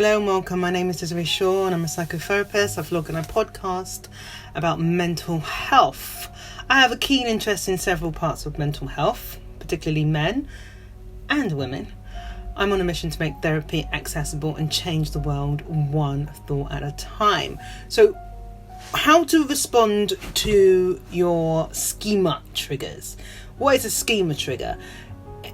Hello and welcome. My name is Desiree Shaw and I'm a psychotherapist. I vlog on a podcast about mental health. I have a keen interest in several parts of mental health, particularly men and women. I'm on a mission to make therapy accessible and change the world one thought at a time. So, how to respond to your schema triggers. What is a schema trigger?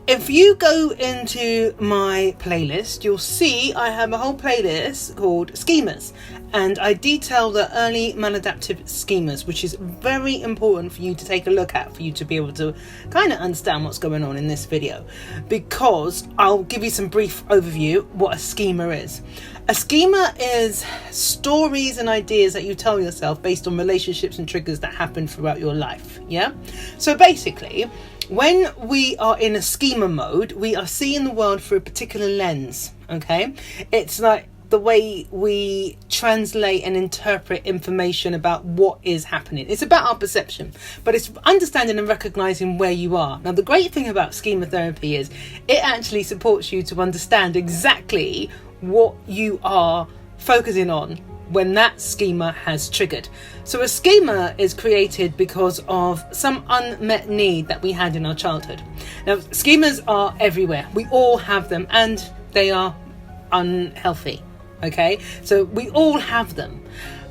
If you go into my playlist, you'll see I have a whole playlist called schemas, and I detail the early maladaptive schemas, which is very important for you to take a look at, for you to be able to kind of understand what's going on in this video, because I'll give you some brief overview what a schema is. A schema is stories and ideas that you tell yourself based on relationships and triggers that happen throughout your life. Yeah. So basically, when we are in a schema mode, we are seeing the world through a particular lens, okay? It's like the way we translate and interpret information about what is happening. It's about our perception, but it's understanding and recognizing where you are. Now, the great thing about schema therapy is it actually supports you to understand exactly what you are focusing on when that schema has triggered. So a schema is created because of some unmet need that we had in our childhood. Now, schemas are everywhere. We all have them and they are unhealthy. Okay, so we all have them.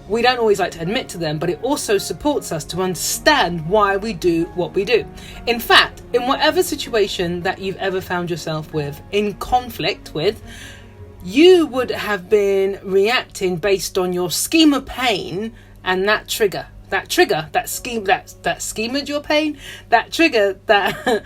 We don't always like to admit to them, but it also supports us to understand why we do what we do. In fact, in whatever situation that you've ever found yourself with, in conflict with, you would have been reacting based on your schema pain and that trigger, that schemaed your pain, that trigger that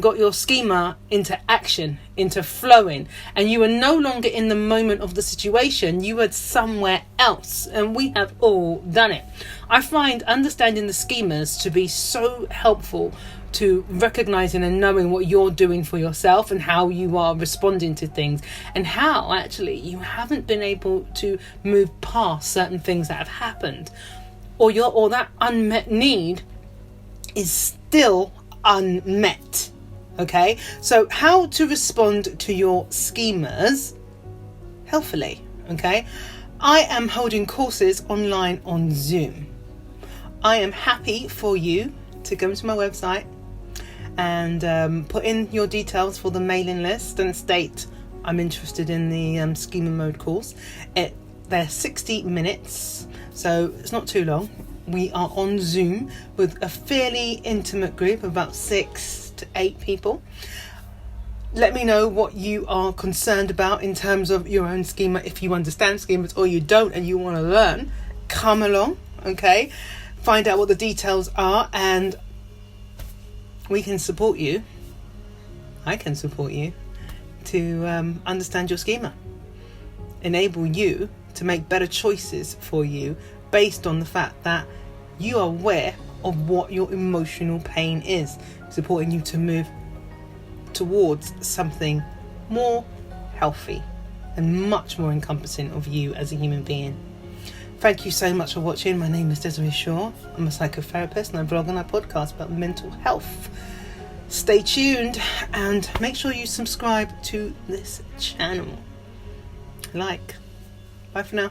got your schema into action, into flowing, and you were no longer in the moment of the situation. You were somewhere else, and we have all done it. I find understanding the schemas to be so helpful to recognizing and knowing what you're doing for yourself and how you are responding to things, and how actually you haven't been able to move past certain things that have happened, or that unmet need is still unmet. Okay, so how to respond to your schemas healthily. Okay, I am holding courses online on Zoom. I am happy for you to come to my website and put in your details for the mailing list and state I'm interested in the Schema Mode course. They're 60 minutes, so it's not too long. We are on Zoom with a fairly intimate group of about 6 to 8 people. Let me know what you are concerned about in terms of your own schema. If you understand schemas or you don't and you want to learn, come along, okay? Find out what the details are and we can support you. I can support you to understand your schema. Enable you to make better choices for you based on the fact that you are aware of what your emotional pain is, supporting you to move towards something more healthy and much more encompassing of you as a human being. Thank you so much for watching. My name is Desiree Shaw. I'm a psychotherapist and I vlog on a podcast about mental health. Stay tuned and make sure you subscribe to this channel. Bye for now.